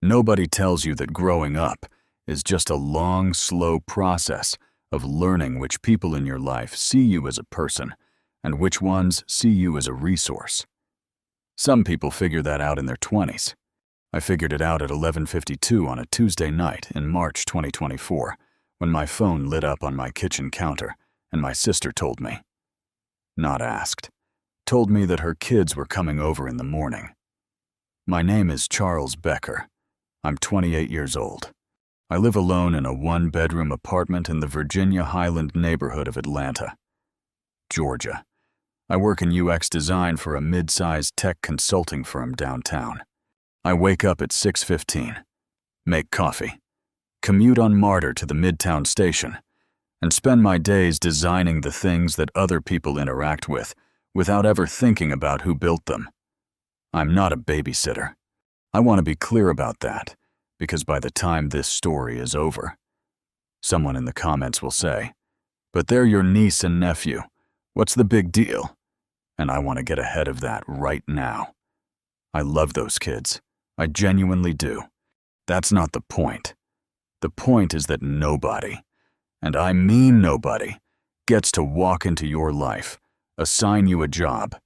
Nobody tells you that growing up is just a long, slow process of learning which people in your life see you as a person and which ones see you as a resource. Some people figure that out in their 20s. I figured it out at 11:52 on a Tuesday night in March 2024 when my phone lit up on my kitchen counter and my sister told me. Not asked. Told me that her kids were coming over in the morning. My name is Charles Becker. I'm 28 years old. I live alone in a one-bedroom apartment in the Virginia Highland neighborhood of Atlanta, Georgia. I work in UX design for a mid-sized tech consulting firm downtown. I wake up at 6:15, make coffee, commute on MARTR to the Midtown station, and spend my days designing the things that other people interact with without ever thinking about who built them. I'm not a babysitter. I want to be clear about that, because by the time this story is over, someone in the comments will say, "But they're your niece and nephew. What's the big deal?" And I want to get ahead of that right now. I love those kids. I genuinely do. That's not the point. The point is that nobody, and I mean nobody, gets to walk into your life, assign you a job,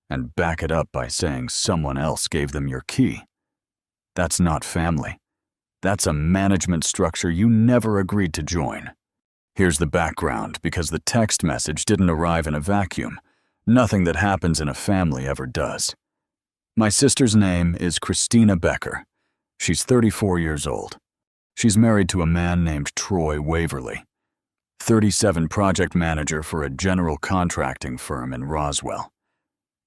and back it up by saying someone else gave them your key. That's not family. That's a management structure you never agreed to join. Here's the background, because the text message didn't arrive in a vacuum. Nothing that happens in a family ever does. My sister's name is Christina Becker. She's 34 years old. She's married to a man named Troy Waverly, 37 project manager for a general contracting firm in Roswell.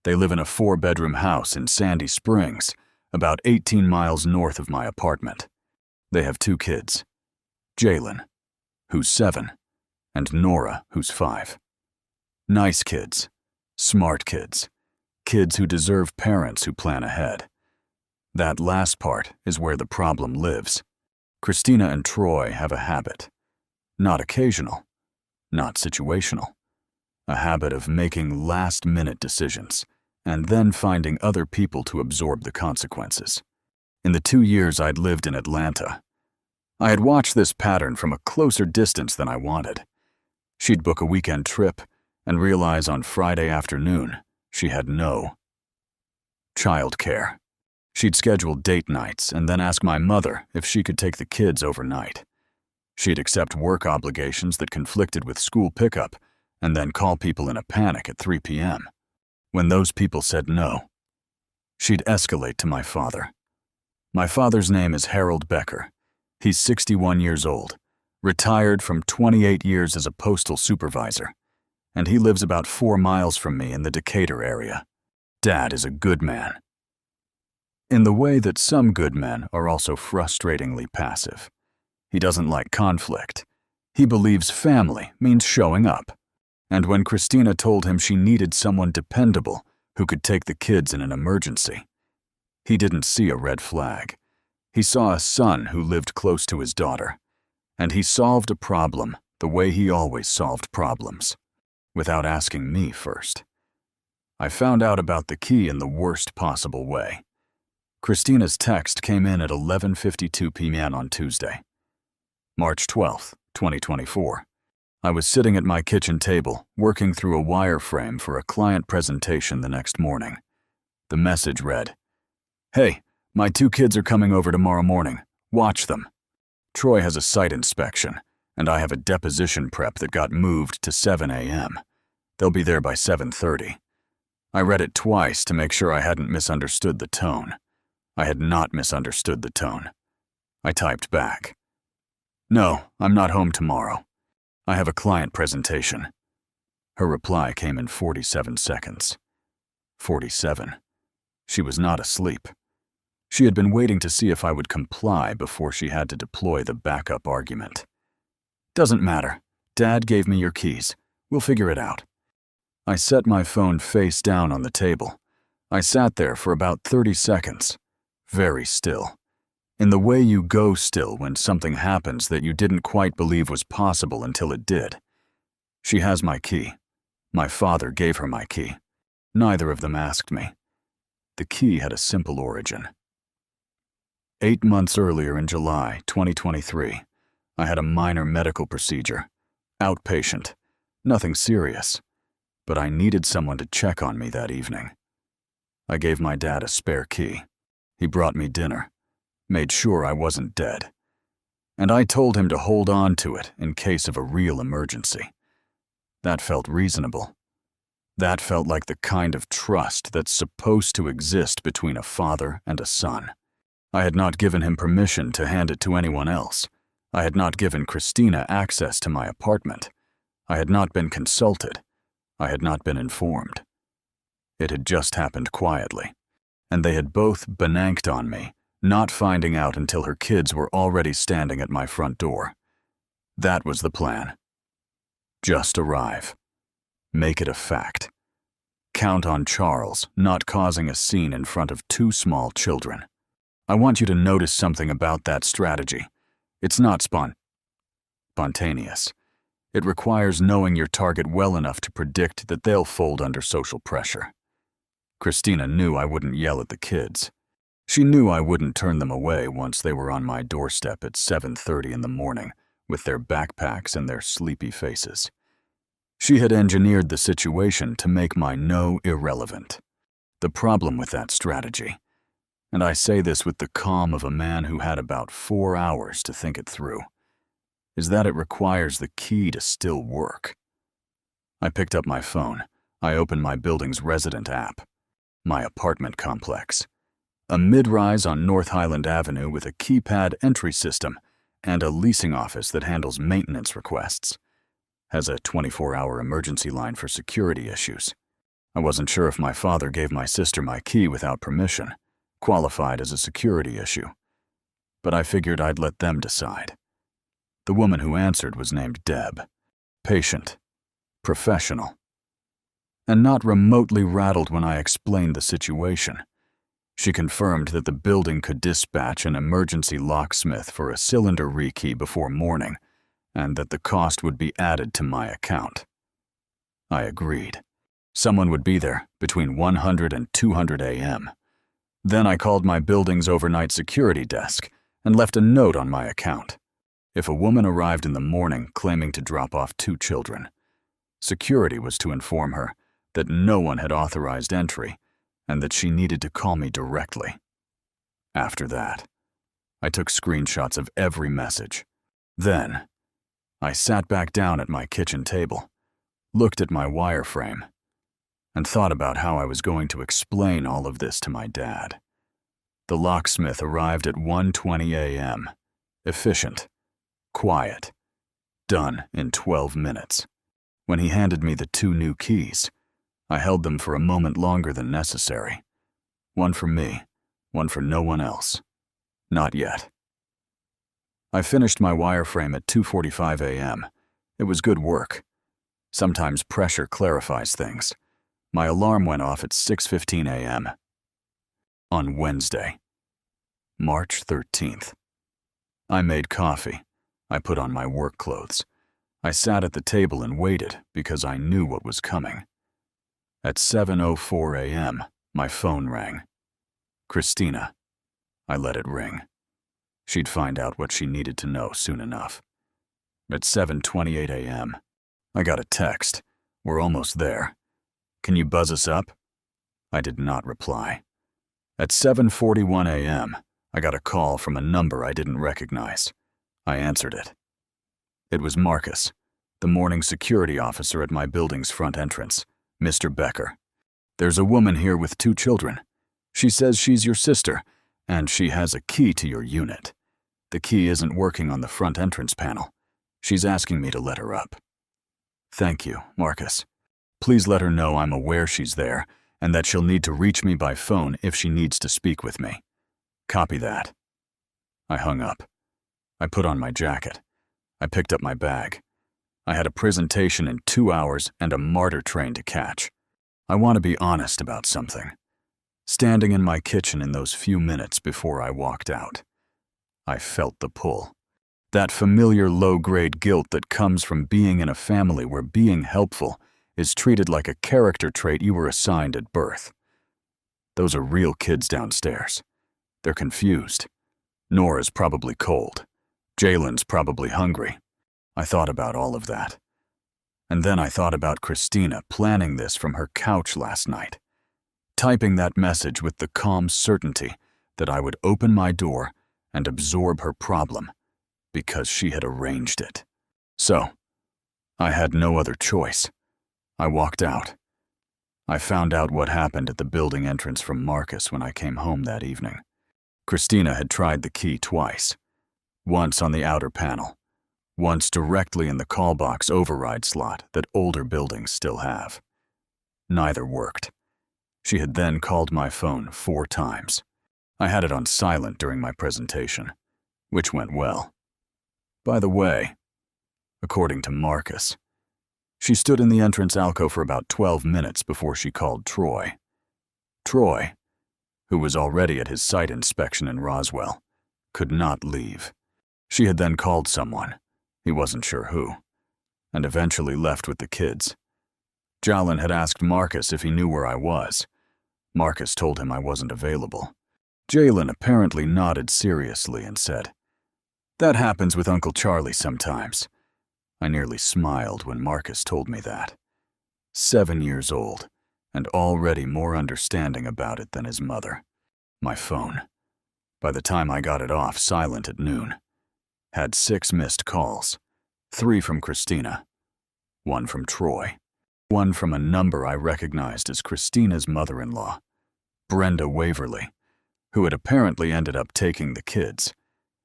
They live in a 4-bedroom house in Sandy Springs, about 18 miles north of my apartment. They have 2 kids, Jalen, who's 7, and Nora, who's 5. Nice kids, smart kids, kids who deserve parents who plan ahead. That last part is where the problem lives. Christina and Troy have a habit, not occasional, not situational, a habit of making last-minute decisions and then finding other people to absorb the consequences. In the 2 years I'd lived in Atlanta, I had watched this pattern from a closer distance than I wanted. She'd book a weekend trip and realize on Friday afternoon she had no childcare. She'd schedule date nights and then ask my mother if she could take the kids overnight. She'd accept work obligations that conflicted with school pickup and then call people in a panic at 3 p.m. When those people said no, she'd escalate to my father. My father's name is Harold Becker. He's 61 years old, retired from 28 years as a postal supervisor, and he lives about 4 miles from me in the Decatur area. Dad is a good man, in the way that some good men are also frustratingly passive. He doesn't like conflict. He believes family means showing up. And when Christina told him she needed someone dependable who could take the kids in an emergency, he didn't see a red flag. He saw a son who lived close to his daughter, and he solved a problem the way he always solved problems, without asking me first. I found out about the key in the worst possible way. Christina's text came in at 11:52 p.m. on Tuesday, March 12, 2024. I was sitting at my kitchen table, working through a wireframe for a client presentation the next morning. The message read, "Hey, my 2 kids are coming over tomorrow morning. Watch them. Troy has a site inspection, and I have a deposition prep that got moved to 7 a.m. They'll be there by 7:30. I read it twice to make sure I hadn't misunderstood the tone. I had not misunderstood the tone. I typed back, "No, I'm not home tomorrow. I have a client presentation." Her reply came in 47 seconds. 47. She was not asleep. She had been waiting to see if I would comply before she had to deploy the backup argument. "Doesn't matter. Dad gave me your keys. We'll figure it out." I set my phone face down on the table. I sat there for about 30 seconds, very still, in the way you go still when something happens that you didn't quite believe was possible until it did. She has my key. My father gave her my key. Neither of them asked me. The key had a simple origin. 8 months earlier in July 2023, I had a minor medical procedure. Outpatient. Nothing serious. But I needed someone to check on me that evening. I gave my dad a spare key. He brought me dinner. Made sure I wasn't dead. And I told him to hold on to it in case of a real emergency. That felt reasonable. That felt like the kind of trust that's supposed to exist between a father and a son. I had not given him permission to hand it to anyone else. I had not given Christina access to my apartment. I had not been consulted. I had not been informed. It had just happened quietly, and they had both benanked on me, not finding out until her kids were already standing at my front door. That was the plan. Just arrive. Make it a fact. Count on Charles not causing a scene in front of 2 small children. I want you to notice something about that strategy. It's not spontaneous. It requires knowing your target well enough to predict that they'll fold under social pressure. Christina knew I wouldn't yell at the kids. She knew I wouldn't turn them away once they were on my doorstep at 7:30 in the morning with their backpacks and their sleepy faces. She had engineered the situation to make my no irrelevant. The problem with that strategy, and I say this with the calm of a man who had about 4 hours to think it through, is that it requires the key to still work. I picked up my phone. I opened my building's resident app. My apartment complex. A mid-rise on North Highland Avenue with a keypad entry system and a leasing office that handles maintenance requests. Has a 24-hour emergency line for security issues. I wasn't sure if my father gave my sister my key without permission, qualified as a security issue. But I figured I'd let them decide. The woman who answered was named Deb. Patient. Professional. And not remotely rattled when I explained the situation. She confirmed that the building could dispatch an emergency locksmith for a cylinder rekey before morning, and that the cost would be added to my account. I agreed. Someone would be there between 100 and 200 a.m. Then I called my building's overnight security desk and left a note on my account. If a woman arrived in the morning claiming to drop off 2 children, security was to inform her that no one had authorized entry and that she needed to call me directly. After that, I took screenshots of every message. Then, I sat back down at my kitchen table, looked at my wireframe, and thought about how I was going to explain all of this to my dad. The locksmith arrived at 1:20 a.m. Efficient, quiet, done in 12 minutes. When he handed me the 2 new keys, I held them for a moment longer than necessary. One for me, one for no one else. Not yet. I finished my wireframe at 2:45 a.m. It was good work. Sometimes pressure clarifies things. My alarm went off at 6:15 a.m. on Wednesday, March 13th. I made coffee. I put on my work clothes. I sat at the table and waited because I knew what was coming. At 7:04 a.m., my phone rang. Christina. I let it ring. She'd find out what she needed to know soon enough. At 7:28 a.m., I got a text. We're almost there. Can you buzz us up? I did not reply. At 7:41 a.m., I got a call from a number I didn't recognize. I answered it. It was Marcus, the morning security officer at my building's front entrance, Mr. Becker. There's a woman here with 2 children. She says she's your sister, and she has a key to your unit. The key isn't working on the front entrance panel. She's asking me to let her up. Thank you, Marcus. Please let her know I'm aware she's there and that she'll need to reach me by phone if she needs to speak with me. Copy that. I hung up. I put on my jacket. I picked up my bag. I had a presentation in 2 hours and a MARTR train to catch. I want to be honest about something. Standing in my kitchen in those few minutes before I walked out, I felt the pull. That familiar low-grade guilt that comes from being in a family where being helpful is treated like a character trait you were assigned at birth. Those are real kids downstairs. They're confused. Nora's probably cold. Jalen's probably hungry. I thought about all of that. And then I thought about Christina planning this from her couch last night, typing that message with the calm certainty that I would open my door and absorb her problem because she had arranged it. So, I had no other choice. I walked out. I found out what happened at the building entrance from Marcus when I came home that evening. Christina had tried the key twice. Once on the outer panel, once directly in the call box override slot that older buildings still have. Neither worked. She had then called my phone 4 times. I had it on silent during my presentation, which went well. By the way, according to Marcus, she stood in the entrance alcove for about 12 minutes before she called Troy. Troy, who was already at his site inspection in Roswell, could not leave. She had then called someone, he wasn't sure who, and eventually left with the kids. Jalen had asked Marcus if he knew where I was. Marcus told him I wasn't available. Jalen apparently nodded seriously and said, "That happens with Uncle Charlie sometimes." I nearly smiled when Marcus told me that. 7 years old, and already more understanding about it than his mother. My phone. By the time I got it off silent at noon, had 6 missed calls, 3 from Christina, 1 from Troy, 1 from a number I recognized as Christina's mother-in-law, Brenda Waverly, who had apparently ended up taking the kids,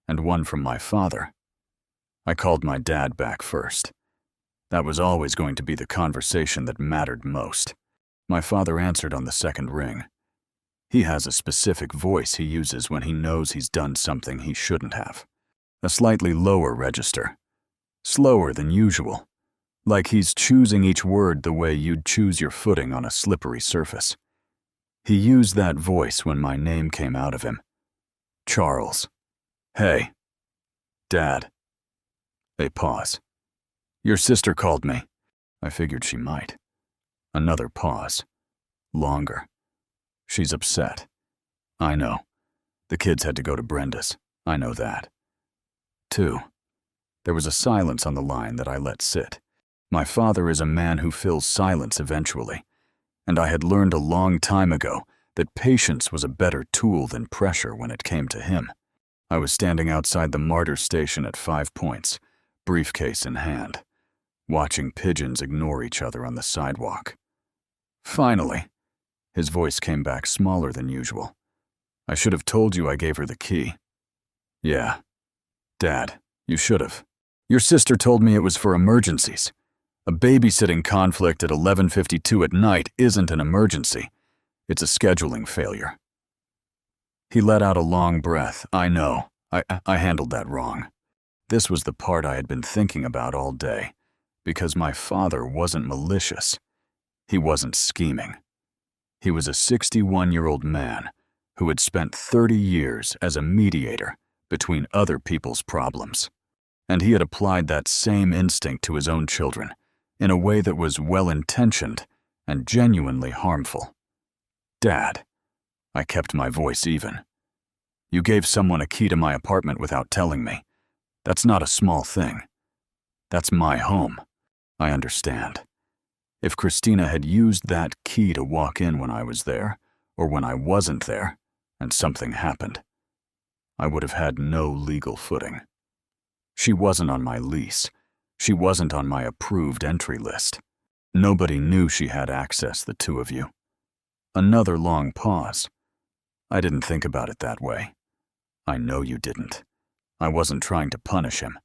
and 1 from my father. I called my dad back first. That was always going to be the conversation that mattered most. My father answered on the second ring. He has a specific voice he uses when he knows he's done something he shouldn't have. A slightly lower register. Slower than usual. Like he's choosing each word the way you'd choose your footing on a slippery surface. He used that voice when my name came out of him. Charles. Hey. Dad. A pause. Your sister called me. I figured she might. Another pause. Longer. She's upset. I know. The kids had to go to Brenda's. I know that. 2. There was a silence on the line that I let sit. My father is a man who fills silence eventually, and I had learned a long time ago that patience was a better tool than pressure when it came to him. I was standing outside the MARTYR station at 5 Points, briefcase in hand, watching pigeons ignore each other on the sidewalk. Finally, his voice came back smaller than usual. I should have told you I gave her the key. Yeah. Dad, you should have. Your sister told me it was for emergencies. A babysitting conflict at 11:52 at night isn't an emergency. It's a scheduling failure. He let out a long breath. I know. I handled that wrong. This was the part I had been thinking about all day, because my father wasn't malicious. He wasn't scheming. He was a 61-year-old man who had spent 30 years as a mediator between other people's problems. And he had applied that same instinct to his own children in a way that was well-intentioned and genuinely harmful. Dad, I kept my voice even. You gave someone a key to my apartment without telling me. That's not a small thing. That's my home. I understand. If Christina had used that key to walk in when I was there, or when I wasn't there, and something happened, I would have had no legal footing. She wasn't on my lease. She wasn't on my approved entry list. Nobody knew she had access, the 2 of you. Another long pause. I didn't think about it that way. I know you didn't. I wasn't trying to punish him.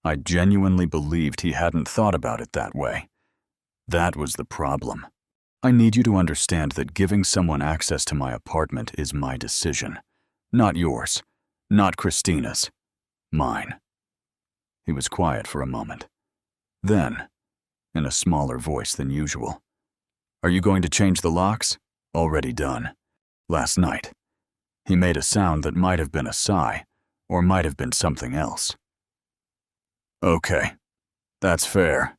I genuinely believed he hadn't thought about it that way. That was the problem. I need you to understand that giving someone access to my apartment is my decision. Not yours. Not Christina's. Mine. He was quiet for a moment. Then, in a smaller voice than usual, "Are you going to change the locks?" "Already done. Last night." He made a sound that might have been a sigh, or might have been something else. "Okay. That's fair."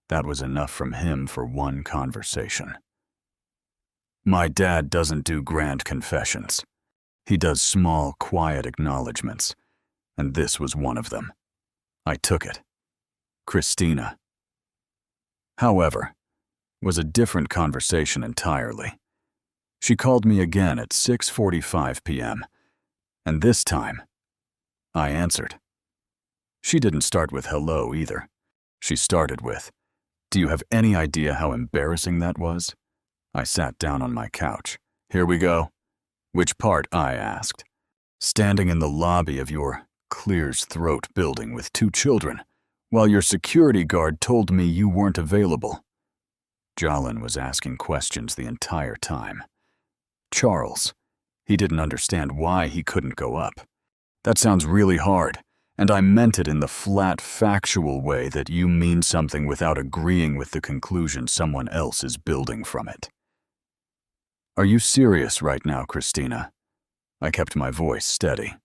That was enough from him for one conversation. My dad doesn't do grand confessions. He does small, quiet acknowledgments, and this was one of them. I took it. Christina. However, was a different conversation entirely. She called me again at 6:45 p.m., and this time, I answered. She didn't start with hello either. She started with, "Do you have any idea how embarrassing that was?" I sat down on my couch. "Here we go." "Which part?" I asked. "Standing in the lobby of your Clear's Throat building with 2 children, while your security guard told me you weren't available." Jalen was asking questions the entire time. Charles, he didn't understand why he couldn't go up. "That sounds really hard, and I meant it in the flat, factual way that you mean something without agreeing with the conclusion someone else is building from it." "Are you serious right now, Christina?" I kept my voice steady.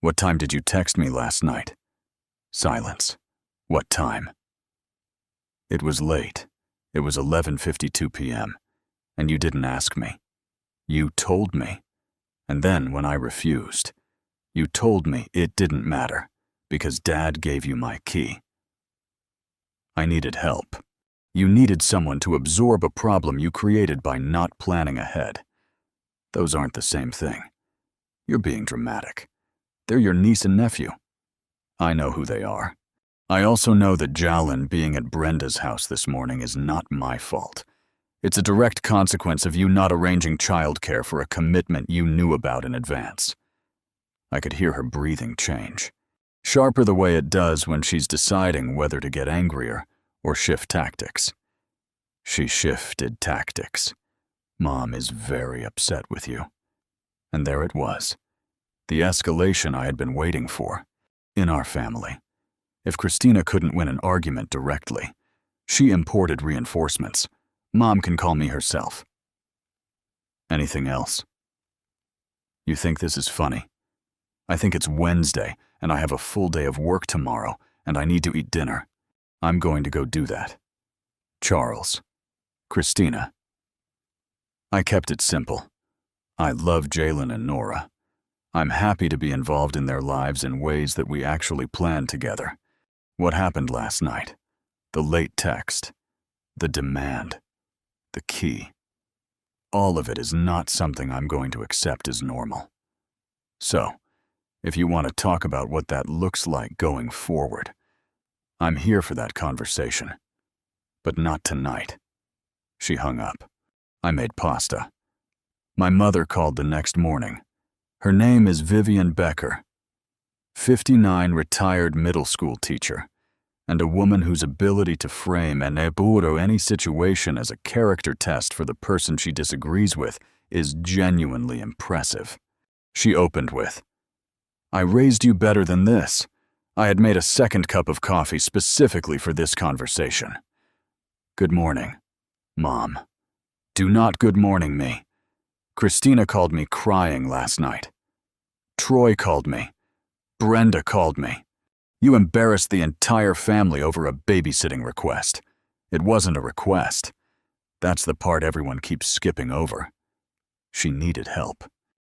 "What time did you text me last night?" Silence. "What time?" "It was late. It was 11:52 p.m., and you didn't ask me. You told me. And then when I refused, you told me it didn't matter because Dad gave you my key." "I needed help. You needed someone to absorb a problem you created by not planning ahead. Those aren't the same thing. You're being dramatic. They're your niece and nephew. I know who they are. I also know that Jalen being at Brenda's house this morning is not my fault. It's a direct consequence of you not arranging childcare for a commitment you knew about in advance." I could hear her breathing change, sharper the way it does when she's deciding whether to get angrier or shift tactics. She shifted tactics. "Mom is very upset with you." And there it was, the escalation I had been waiting for, in our family. If Christina couldn't win an argument directly, she imported reinforcements. "Mom can call me herself." "Anything else?" "You think this is funny? I think it's Wednesday, and I have a full day of work tomorrow, and I need to eat dinner. I'm going to go do that. Charles. Christina." I kept it simple. I love Jalen and Nora. I'm happy to be involved in their lives in ways that we actually planned together. What happened last night? The late text. The demand. The key. All of it is not something I'm going to accept as normal. So, if you want to talk about what that looks like going forward, I'm here for that conversation. But not tonight. She hung up. I made pasta. My mother called the next morning. Her name is Vivian Becker, 59, retired middle school teacher, and a woman whose ability to frame and elaborate any situation as a character test for the person she disagrees with is genuinely impressive. She opened with, "I raised you better than this. I had made a second cup of coffee specifically for this conversation. Good morning, Mom. Do not good morning me. Christina called me crying last night. Troy called me. Brenda called me. You embarrassed the entire family over a babysitting request. It wasn't a request. That's the part everyone keeps skipping over. She needed help.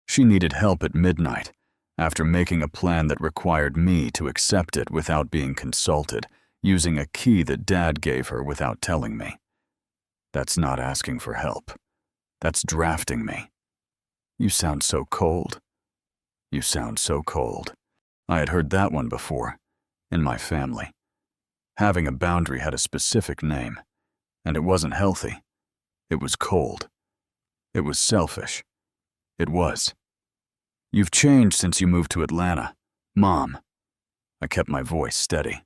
She needed help at midnight, after making a plan that required me to accept it without being consulted, using a key that Dad gave her without telling me. That's not asking for help. That's drafting me. You sound so cold. You sound so cold." I had heard that one before, in my family. Having a boundary had a specific name, and it wasn't healthy. It was cold. It was selfish. It was. "You've changed since you moved to Atlanta, Mom." I kept my voice steady.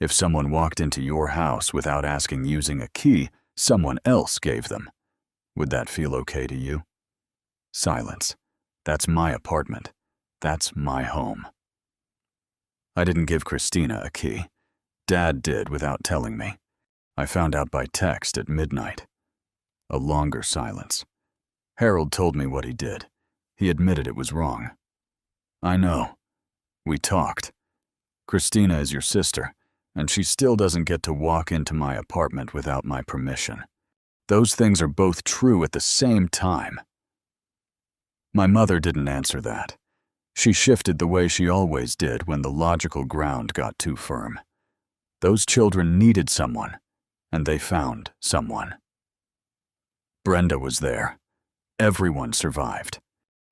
If someone walked into your house without asking using a key someone else gave them, would that feel okay to you? Silence. That's my apartment. That's my home. I didn't give Christina a key. Dad did without telling me. I found out by text at midnight. A longer silence. Harold told me what he did. He admitted it was wrong. I know. We talked. Christina is your sister, and she still doesn't get to walk into my apartment without my permission. Those things are both true at the same time. My mother didn't answer that. She shifted the way she always did when the logical ground got too firm. Those children needed someone, and they found someone. Brenda was there. Everyone survived.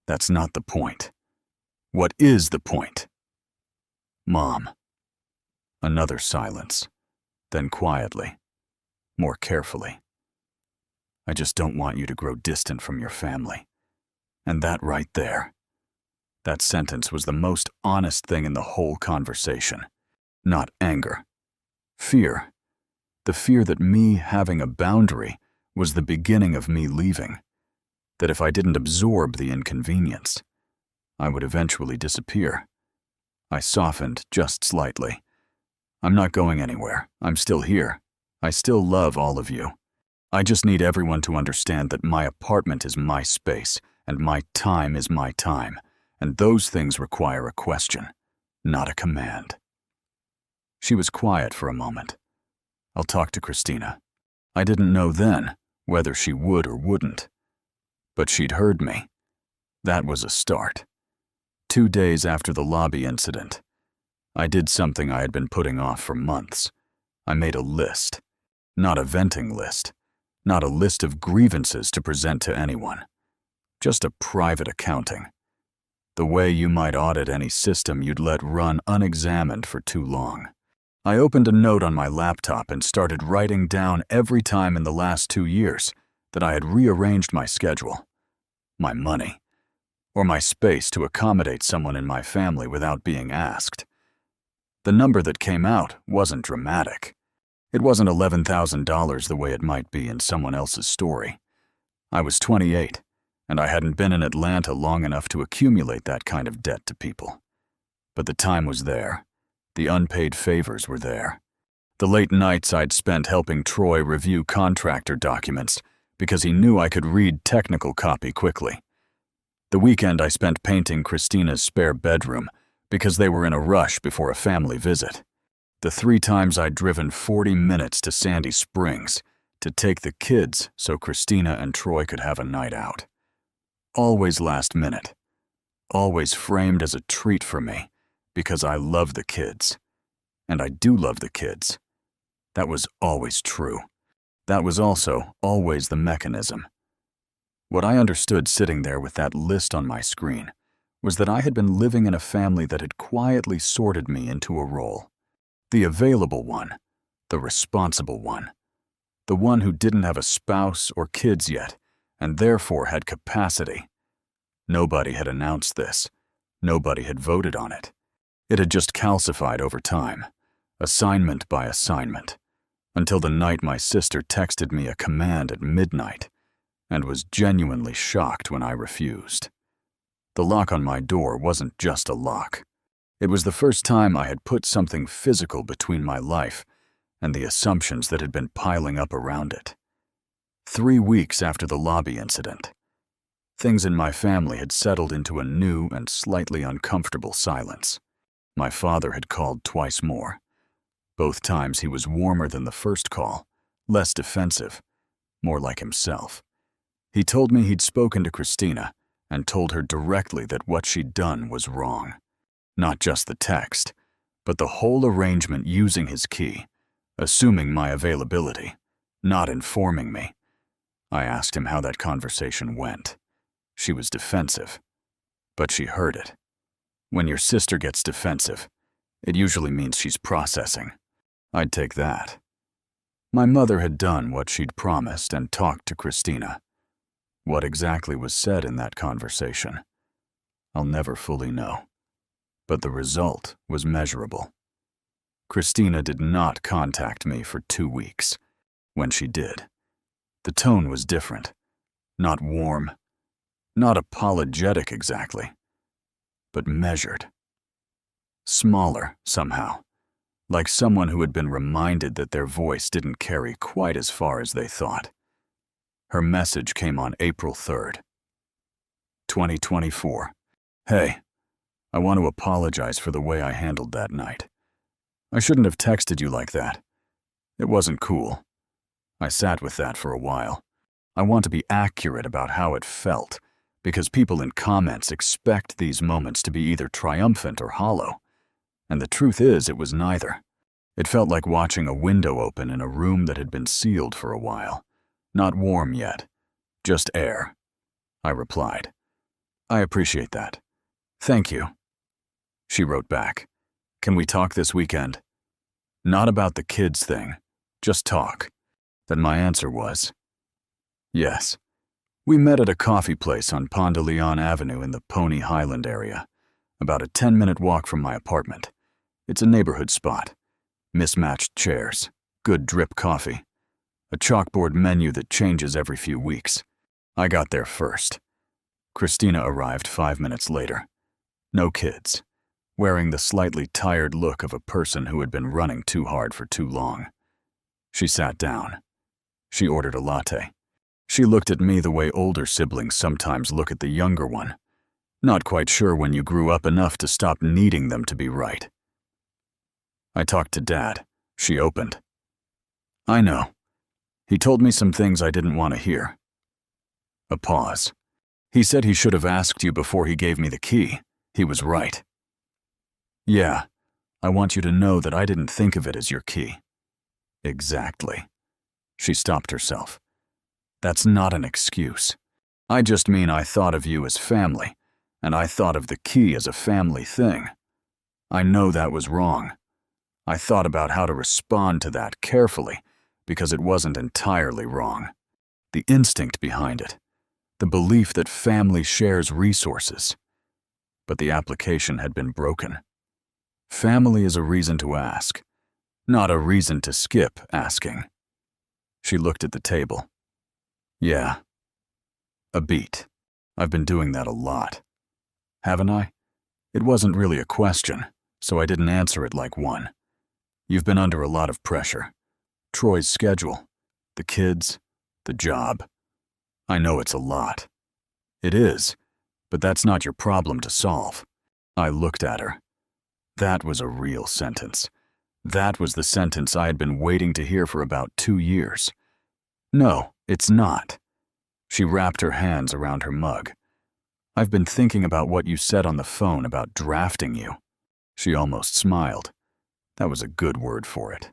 That's not the point. What is the point? Mom. Another silence. Then quietly, more carefully. I just don't want you to grow distant from your family. And that right there. That sentence was the most honest thing in the whole conversation. Not anger. Fear. The fear that me having a boundary was the beginning of me leaving. That if I didn't absorb the inconvenience, I would eventually disappear. I softened just slightly. I'm not going anywhere. I'm still here. I still love all of you. I just need everyone to understand that my apartment is my space, and my time is my time, and those things require a question, not a command. She was quiet for a moment. I'll talk to Christina. I didn't know then whether she would or wouldn't. But she'd heard me. That was a start. 2 days after the lobby incident, I did something I had been putting off for months. I made a list. Not a venting list. Not a list of grievances to present to anyone. Just a private accounting. The way you might audit any system you'd let run unexamined for too long. I opened a note on my laptop and started writing down every time in the last 2 years that I had rearranged my schedule, my money, or my space to accommodate someone in my family without being asked. The number that came out wasn't dramatic. It wasn't $11,000 the way it might be in someone else's story. I was 28, and I hadn't been in Atlanta long enough to accumulate that kind of debt to people. But the time was there. The unpaid favors were there. The late nights I'd spent helping Troy review contractor documents because he knew I could read technical copy quickly. The weekend I spent painting Christina's spare bedroom because they were in a rush before a family visit. The 3 times I'd driven 40 minutes to Sandy Springs to take the kids so Christina and Troy could have a night out. Always last minute. Always framed as a treat for me because I love the kids. And I do love the kids. That was always true. That was also always the mechanism. What I understood sitting there with that list on my screen was that I had been living in a family that had quietly sorted me into a role. The available one, the responsible one, the one who didn't have a spouse or kids yet, and therefore had capacity. Nobody had announced this. Nobody had voted on it. It had just calcified over time, assignment by assignment, until the night my sister texted me a command at midnight and was genuinely shocked when I refused. The lock on my door wasn't just a lock. It was the first time I had put something physical between my life and the assumptions that had been piling up around it. 3 weeks after the lobby incident, things in my family had settled into a new and slightly uncomfortable silence. My father had called twice more. Both times he was warmer than the first call, less defensive, more like himself. He told me he'd spoken to Christina and told her directly that what she'd done was wrong. Not just the text, but the whole arrangement using his key, assuming my availability, not informing me. I asked him how that conversation went. She was defensive, but she heard it. When your sister gets defensive, it usually means she's processing. I'd take that. My mother had done what she'd promised and talked to Christina. What exactly was said in that conversation? I'll never fully know. But the result was measurable. Christina did not contact me for 2 weeks. When she did, the tone was different. Not warm, not apologetic exactly, but measured. Smaller, somehow, like someone who had been reminded that their voice didn't carry quite as far as they thought. Her message came on April 3rd, 2024. Hey, I want to apologize for the way I handled that night. I shouldn't have texted you like that. It wasn't cool. I sat with that for a while. I want to be accurate about how it felt, because people in comments expect these moments to be either triumphant or hollow. And the truth is, it was neither. It felt like watching a window open in a room that had been sealed for a while. Not warm yet, just air. I replied. I appreciate that. Thank you. She wrote back. Can we talk this weekend? Not about the kids thing, just talk. Then my answer was, yes. We met at a coffee place on Pont de Leon Avenue in the Pony Highland area, about a 10-minute walk from my apartment. It's a neighborhood spot. Mismatched chairs, good drip coffee, a chalkboard menu that changes every few weeks. I got there first. Christina arrived 5 minutes later. No kids, wearing the slightly tired look of a person who had been running too hard for too long. She sat down. She ordered a latte. She looked at me the way older siblings sometimes look at the younger one, not quite sure when you grew up enough to stop needing them to be right. I talked to Dad. She opened. I know. He told me some things I didn't want to hear. A pause. He said he should have asked you before he gave me the key. He was right. Yeah, I want you to know that I didn't think of it as your key. Exactly. She stopped herself. That's not an excuse. I just mean I thought of you as family, and I thought of the key as a family thing. I know that was wrong. I thought about how to respond to that carefully, because it wasn't entirely wrong. The instinct behind it, the belief that family shares resources. But the application had been broken. Family is a reason to ask, not a reason to skip asking. She looked at the table. Yeah. A beat. I've been doing that a lot. Haven't I? It wasn't really a question, so I didn't answer it like one. You've been under a lot of pressure. Troy's schedule, the kids, the job. I know it's a lot. It is, but that's not your problem to solve. I looked at her. That was a real sentence. That was the sentence I had been waiting to hear for about 2 years. No, it's not. She wrapped her hands around her mug. I've been thinking about what you said on the phone about drafting you. She almost smiled. That was a good word for it.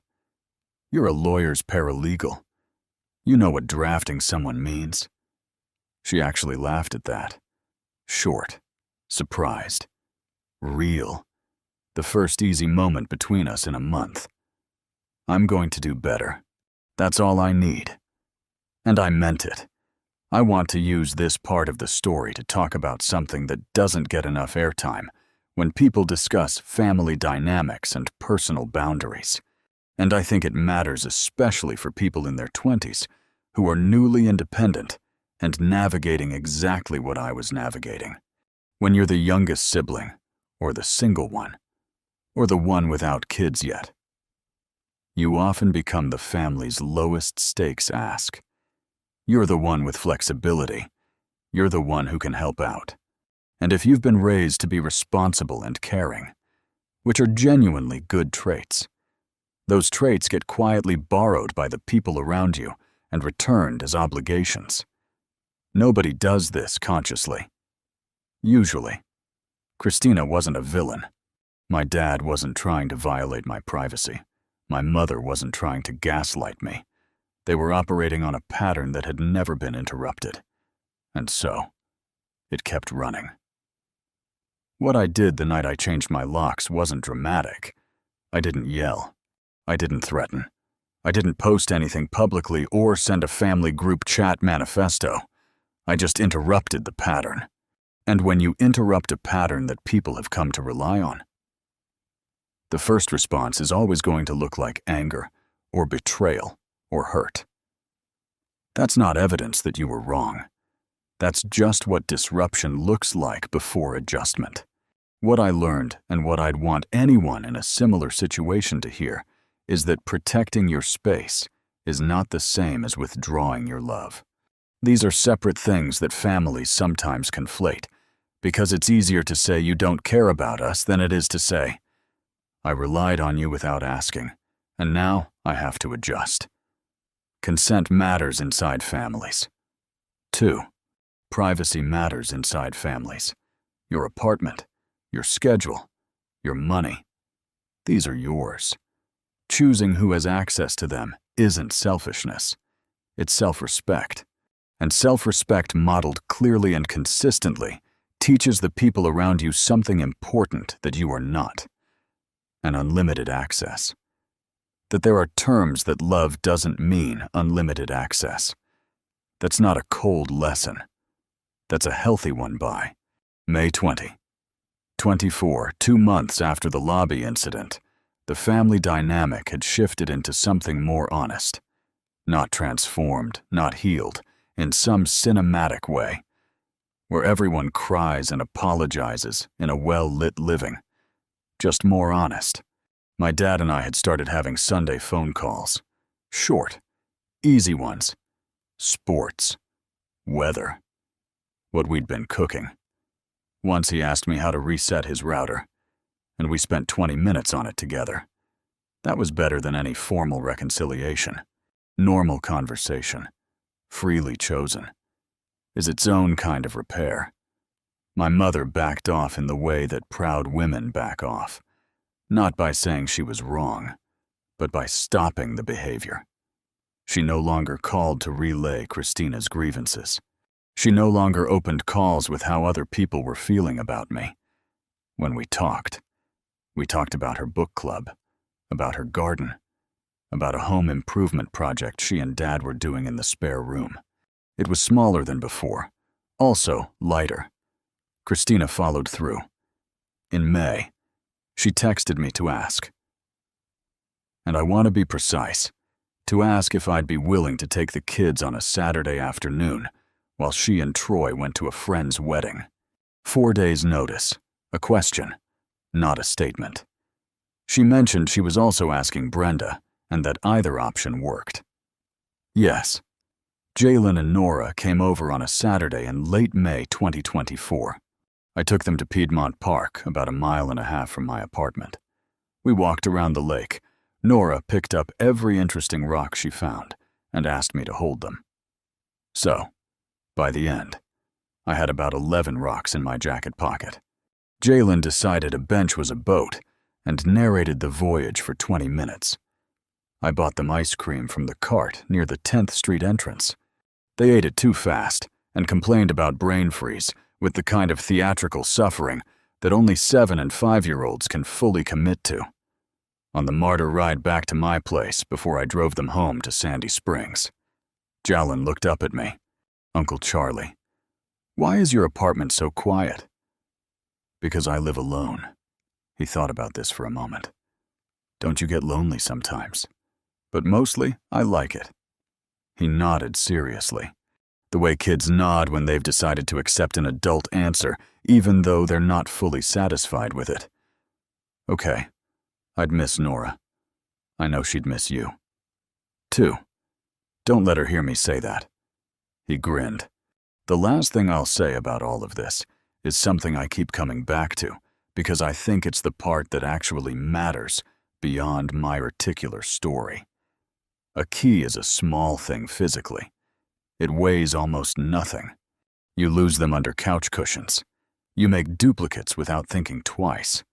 You're a lawyer's paralegal. You know what drafting someone means. She actually laughed at that. Short, surprised, real. The first easy moment between us in a month. I'm going to do better. That's all I need. And I meant it. I want to use this part of the story to talk about something that doesn't get enough airtime when people discuss family dynamics and personal boundaries. And I think it matters especially for people in their 20s who are newly independent and navigating exactly what I was navigating. When you're the youngest sibling, or the single one, or the one without kids yet, you often become the family's lowest stakes ask. You're the one with flexibility. You're the one who can help out. And if you've been raised to be responsible and caring, which are genuinely good traits, those traits get quietly borrowed by the people around you and returned as obligations. Nobody does this consciously. Usually. Christina wasn't a villain. My dad wasn't trying to violate my privacy. My mother wasn't trying to gaslight me. They were operating on a pattern that had never been interrupted. And so, it kept running. What I did the night I changed my locks wasn't dramatic. I didn't yell. I didn't threaten. I didn't post anything publicly or send a family group chat manifesto. I just interrupted the pattern. And when you interrupt a pattern that people have come to rely on, the first response is always going to look like anger or betrayal or hurt. That's not evidence that you were wrong. That's just what disruption looks like before adjustment. What I learned, and what I'd want anyone in a similar situation to hear, is that protecting your space is not the same as withdrawing your love. These are separate things that families sometimes conflate, because it's easier to say you don't care about us than it is to say, I relied on you without asking, and now I have to adjust. Consent matters inside families. 2. privacy matters inside families. Your apartment, your schedule, your money. These are yours. Choosing who has access to them isn't selfishness. It's self-respect. And self-respect modeled clearly and consistently teaches the people around you something important that you are not. An unlimited access. That there are terms that love doesn't mean unlimited access. That's not a cold lesson. That's a healthy one by May 20. 24, 2 months after the lobby incident, the family dynamic had shifted into something more honest. Not transformed, not healed, in some cinematic way, where everyone cries and apologizes in a well-lit living. Just more honest. My dad and I had started having Sunday phone calls. Short, easy ones. Sports. Weather. What we'd been cooking. Once he asked me how to reset his router, and we spent 20 minutes on it together. That was better than any formal reconciliation. Normal conversation, freely chosen, is its own kind of repair. My mother backed off in the way that proud women back off, not by saying she was wrong, but by stopping the behavior. She no longer called to relay Christina's grievances. She no longer opened calls with how other people were feeling about me. When we talked about her book club, about her garden, about a home improvement project she and Dad were doing in the spare room. It was smaller than before, also lighter. Christina followed through. In May, she texted me to ask. And I want to be precise, to ask if I'd be willing to take the kids on a Saturday afternoon while she and Troy went to a friend's wedding. 4 days' notice, a question, not a statement. She mentioned she was also asking Brenda, and that either option worked. Yes, Jalen and Nora came over on a Saturday in late May 2024. I took them to Piedmont Park, about 1.5 miles from my apartment. We walked around the lake. Nora picked up every interesting rock she found and asked me to hold them. So, by the end, I had about 11 rocks in my jacket pocket. Jalen decided a bench was a boat and narrated the voyage for 20 minutes. I bought them ice cream from the cart near the 10th Street entrance. They ate it too fast and complained about brain freeze with the kind of theatrical suffering that only 7- and 5-year-olds can fully commit to. On the martyr ride back to my place before I drove them home to Sandy Springs, Jalen looked up at me. Uncle Charlie, why is your apartment so quiet? Because I live alone. He thought about this for a moment. Don't you get lonely sometimes? But mostly, I like it. He nodded seriously, the way kids nod when they've decided to accept an adult answer, even though they're not fully satisfied with it. Okay, I'd miss Nora. I know she'd miss you. Too. Don't let her hear me say that. He grinned. The last thing I'll say about all of this is something I keep coming back to, because I think it's the part that actually matters beyond my particular story. A key is a small thing physically. It weighs almost nothing. You lose them under couch cushions. You make duplicates without thinking twice.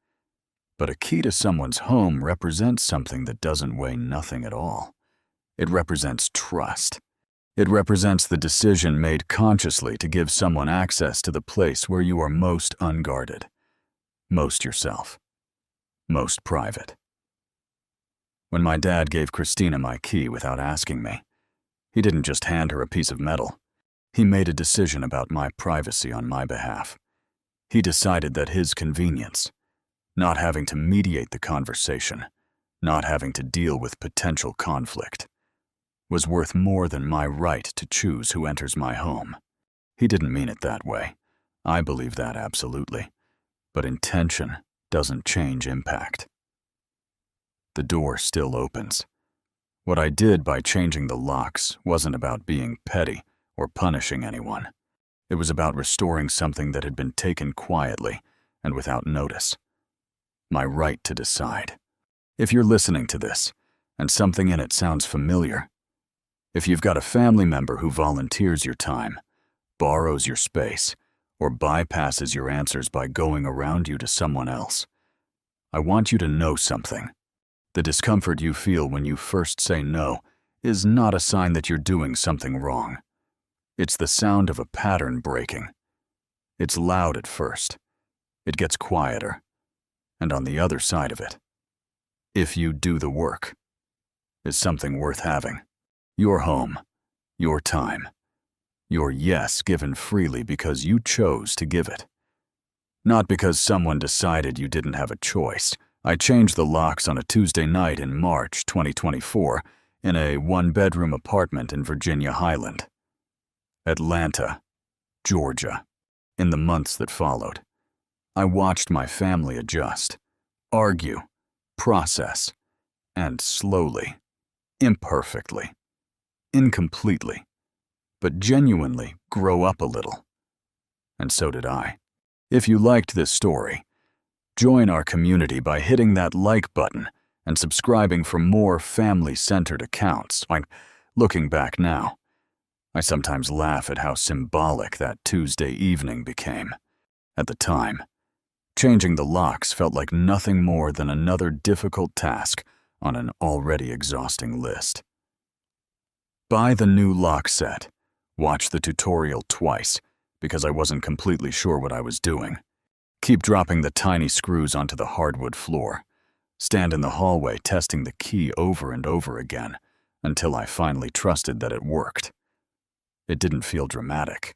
But a key to someone's home represents something that doesn't weigh nothing at all. It represents trust. It represents the decision made consciously to give someone access to the place where you are most unguarded, most yourself, most private. When my dad gave Christina my key without asking me, he didn't just hand her a piece of metal. He made a decision about my privacy on my behalf. He decided that his convenience, not having to mediate the conversation, not having to deal with potential conflict, was worth more than my right to choose who enters my home. He didn't mean it that way. I believe that absolutely. But intention doesn't change impact. The door still opens. What I did by changing the locks wasn't about being petty or punishing anyone. It was about restoring something that had been taken quietly and without notice. My right to decide. If you're listening to this, and something in it sounds familiar, if you've got a family member who volunteers your time, borrows your space, or bypasses your answers by going around you to someone else. I want you to know something. The discomfort you feel when you first say no is not a sign that you're doing something wrong. It's the sound of a pattern breaking. It's loud at first. It gets quieter. And on the other side of it, if you do the work, is something worth having. Your home, your time, your yes given freely because you chose to give it. Not because someone decided you didn't have a choice. I changed the locks on a Tuesday night in March 2024 in a one-bedroom apartment in Virginia Highland. Atlanta, Georgia. In the months that followed, I watched my family adjust, argue, process, and slowly, imperfectly, incompletely, but genuinely grow up a little. And so did I. If you liked this story, join our community by hitting that like button and subscribing for more family-centered accounts. Looking back now, I sometimes laugh at how symbolic that Tuesday evening became. At the time, changing the locks felt like nothing more than another difficult task on an already exhausting list. Buy the new lock set. Watch the tutorial twice, because I wasn't completely sure what I was doing. Keep dropping the tiny screws onto the hardwood floor. Stand in the hallway testing the key over and over again until I finally trusted that it worked. It didn't feel dramatic.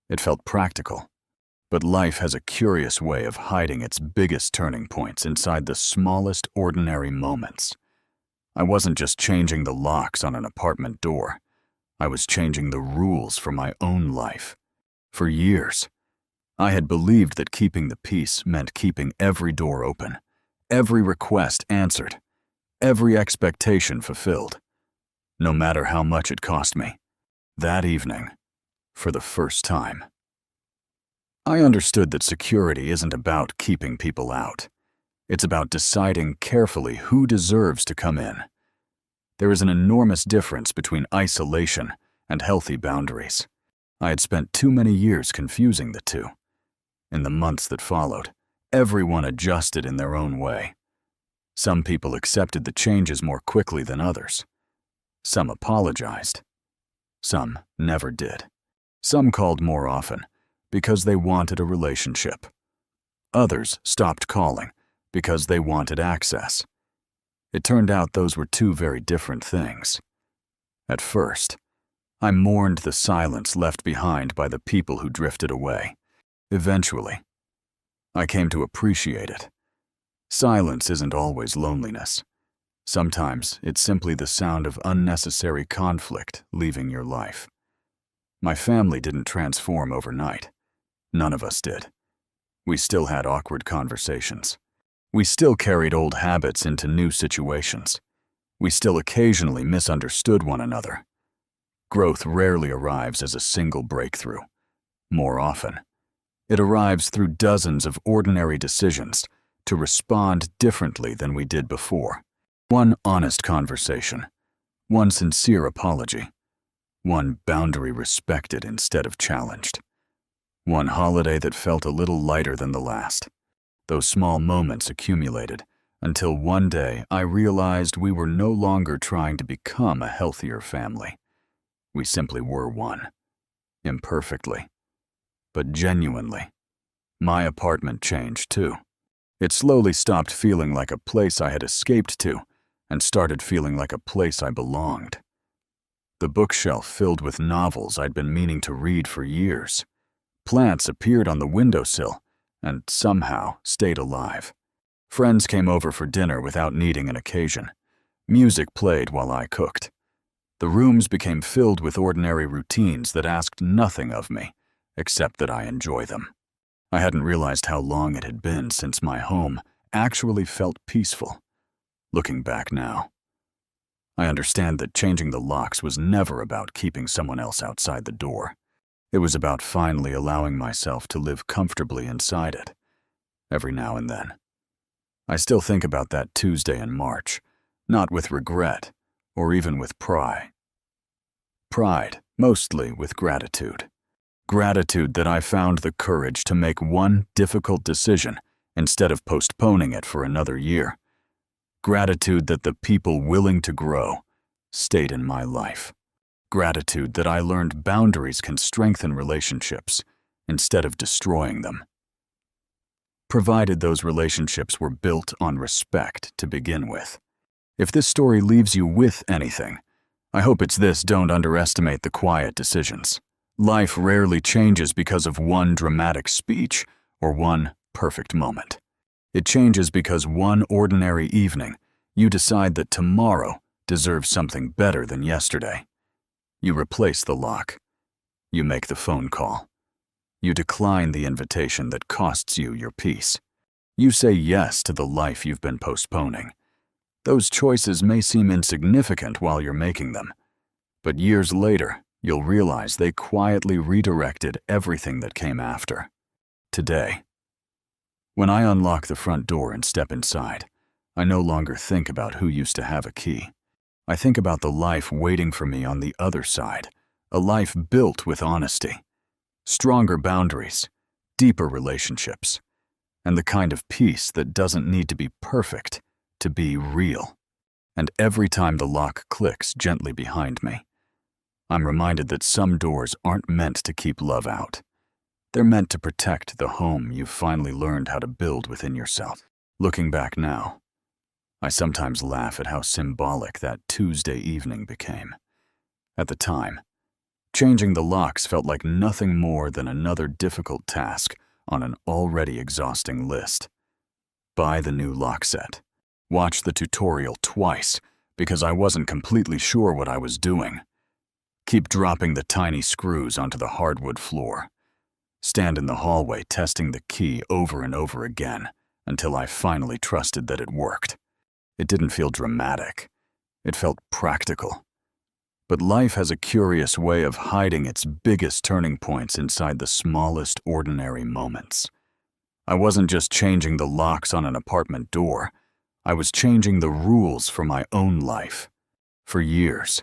It felt practical. But life has a curious way of hiding its biggest turning points inside the smallest ordinary moments. I wasn't just changing the locks on an apartment door. I was changing the rules for my own life. For years, I had believed that keeping the peace meant keeping every door open, every request answered, every expectation fulfilled, no matter how much it cost me. That evening, for the first time, I understood that security isn't about keeping people out. It's about deciding carefully who deserves to come in. There is an enormous difference between isolation and healthy boundaries. I had spent too many years confusing the two. In the months that followed, everyone adjusted in their own way. Some people accepted the changes more quickly than others. Some apologized. Some never did. Some called more often because they wanted a relationship. Others stopped calling because they wanted access. It turned out those were two very different things. At first, I mourned the silence left behind by the people who drifted away. Eventually, I came to appreciate it. Silence isn't always loneliness. Sometimes it's simply the sound of unnecessary conflict leaving your life. My family didn't transform overnight. None of us did. We still had awkward conversations. We still carried old habits into new situations. We still occasionally misunderstood one another. Growth rarely arrives as a single breakthrough. More often, it arrives through dozens of ordinary decisions to respond differently than we did before. One honest conversation, one sincere apology, one boundary respected instead of challenged, one holiday that felt a little lighter than the last. Those small moments accumulated until one day I realized we were no longer trying to become a healthier family. We simply were one, imperfectly, but genuinely. My apartment changed too. It slowly stopped feeling like a place I had escaped to and started feeling like a place I belonged. The bookshelf filled with novels I'd been meaning to read for years. Plants appeared on the windowsill and somehow stayed alive. Friends came over for dinner without needing an occasion. Music played while I cooked. The rooms became filled with ordinary routines that asked nothing of me, except that I enjoy them. I hadn't realized how long it had been since my home actually felt peaceful. Looking back now, I understand that changing the locks was never about keeping someone else outside the door. It was about finally allowing myself to live comfortably inside it. Every now and then, I still think about that Tuesday in March, not with regret or even with pride. Mostly with gratitude. Gratitude that I found the courage to make one difficult decision instead of postponing it for another year. Gratitude that the people willing to grow stayed in my life. Gratitude that I learned boundaries can strengthen relationships instead of destroying them. Provided those relationships were built on respect to begin with. If this story leaves you with anything, I hope it's this: don't underestimate the quiet decisions. Life rarely changes because of one dramatic speech or one perfect moment. It changes because one ordinary evening, you decide that tomorrow deserves something better than yesterday. You replace the lock. You make the phone call. You decline the invitation that costs you your peace. You say yes to the life you've been postponing. Those choices may seem insignificant while you're making them, but years later, you'll realize they quietly redirected everything that came after. Today, when I unlock the front door and step inside, I no longer think about who used to have a key. I think about the life waiting for me on the other side, a life built with honesty, stronger boundaries, deeper relationships, and the kind of peace that doesn't need to be perfect to be real. And every time the lock clicks gently behind me, I'm reminded that some doors aren't meant to keep love out. They're meant to protect the home you've finally learned how to build within yourself. Looking back now, I sometimes laugh at how symbolic that Tuesday evening became. At the time, changing the locks felt like nothing more than another difficult task on an already exhausting list. Buy the new lock set. Watch the tutorial twice because I wasn't completely sure what I was doing. Keep dropping the tiny screws onto the hardwood floor. Stand in the hallway testing the key over and over again until I finally trusted that it worked. It didn't feel dramatic. It felt practical. But life has a curious way of hiding its biggest turning points inside the smallest ordinary moments. I wasn't just changing the locks on an apartment door. I was changing the rules for my own life. For years,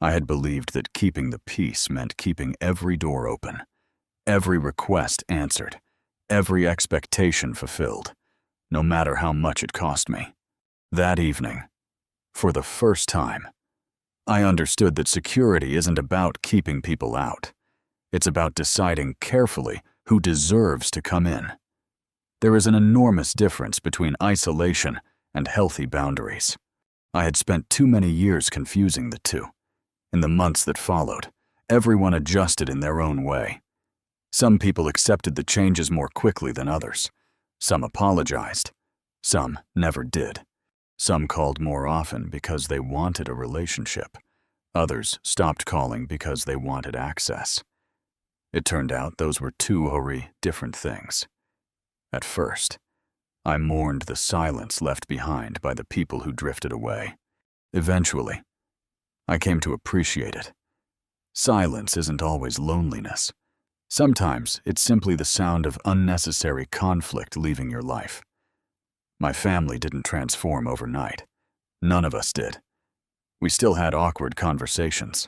I had believed that keeping the peace meant keeping every door open, every request answered, every expectation fulfilled, no matter how much it cost me. That evening, for the first time, I understood that security isn't about keeping people out. It's about deciding carefully who deserves to come in. There is an enormous difference between isolation and healthy boundaries. I had spent too many years confusing the two. In the months that followed, everyone adjusted in their own way. Some people accepted the changes more quickly than others. Some apologized. Some never did. Some called more often because they wanted a relationship. Others stopped calling because they wanted access. It turned out those were two very different things. At first, I mourned the silence left behind by the people who drifted away. Eventually, I came to appreciate it. Silence isn't always loneliness. Sometimes it's simply the sound of unnecessary conflict leaving your life. My family didn't transform overnight. None of us did. We still had awkward conversations.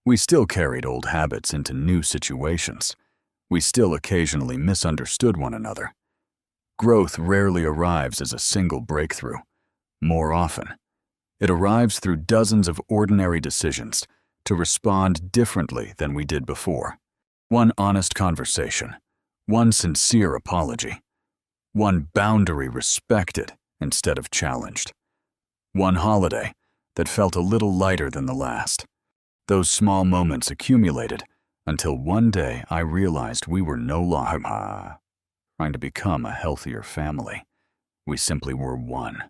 We still carried old habits into new situations. We still occasionally misunderstood one another. Growth rarely arrives as a single breakthrough. More often, it arrives through dozens of ordinary decisions to respond differently than we did before. One honest conversation, one sincere apology, one boundary respected instead of challenged, one holiday that felt a little lighter than the last. Those small moments accumulated until one day I realized we were no longer trying to become a healthier family. We simply were one,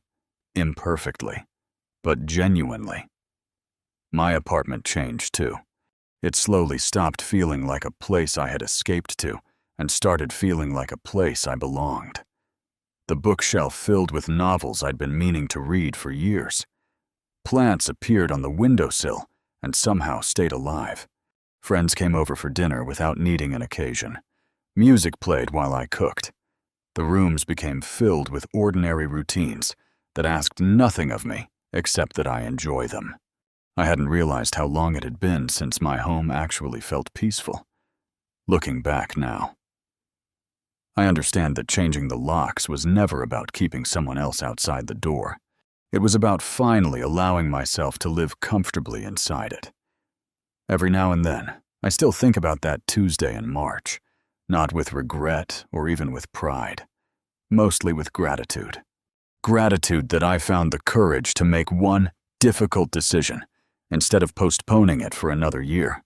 imperfectly, but genuinely. My apartment changed too. It slowly stopped feeling like a place I had escaped to and started feeling like a place I belonged. The bookshelf filled with novels I'd been meaning to read for years. Plants appeared on the windowsill and somehow stayed alive. Friends came over for dinner without needing an occasion. Music played while I cooked. The rooms became filled with ordinary routines that asked nothing of me except that I enjoy them. I hadn't realized how long it had been since my home actually felt peaceful. looking back now. I understand that changing the locks was never about keeping someone else outside the door. It was about finally allowing myself to live comfortably inside it. Every now and then, I still think about that Tuesday in March, not with regret or even with pride, mostly with gratitude. Gratitude that I found the courage to make one difficult decision instead of postponing it for another year.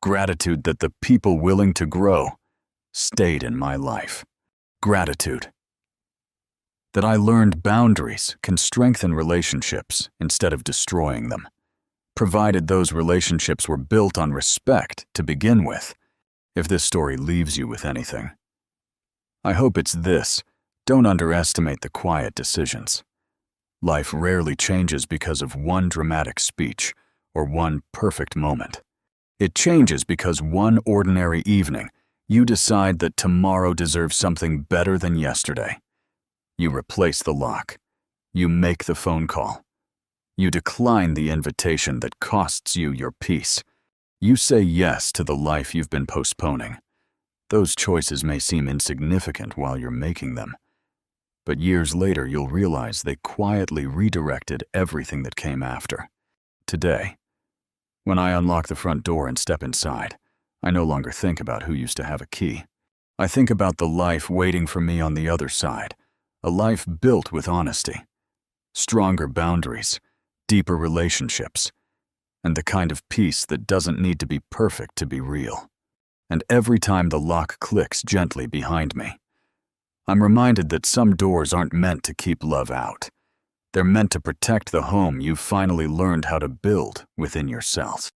Gratitude that the people willing to grow stayed in my life. Gratitude that I learned boundaries can strengthen relationships instead of destroying them, provided those relationships were built on respect to begin with. If this story leaves you with anything, I hope it's this: don't underestimate the quiet decisions. Life rarely changes because of one dramatic speech or one perfect moment. It changes because one ordinary evening, you decide that tomorrow deserves something better than yesterday. You replace the lock. You make the phone call. You decline the invitation that costs you your peace. You say yes to the life you've been postponing. Those choices may seem insignificant while you're making them, but years later you'll realize they quietly redirected everything that came after. Today, when I unlock the front door and step inside, I no longer think about who used to have a key. I think about the life waiting for me on the other side, a life built with honesty, stronger boundaries, deeper relationships, and the kind of peace that doesn't need to be perfect to be real. And every time the lock clicks gently behind me, I'm reminded that some doors aren't meant to keep love out. They're meant to protect the home you've finally learned how to build within yourself.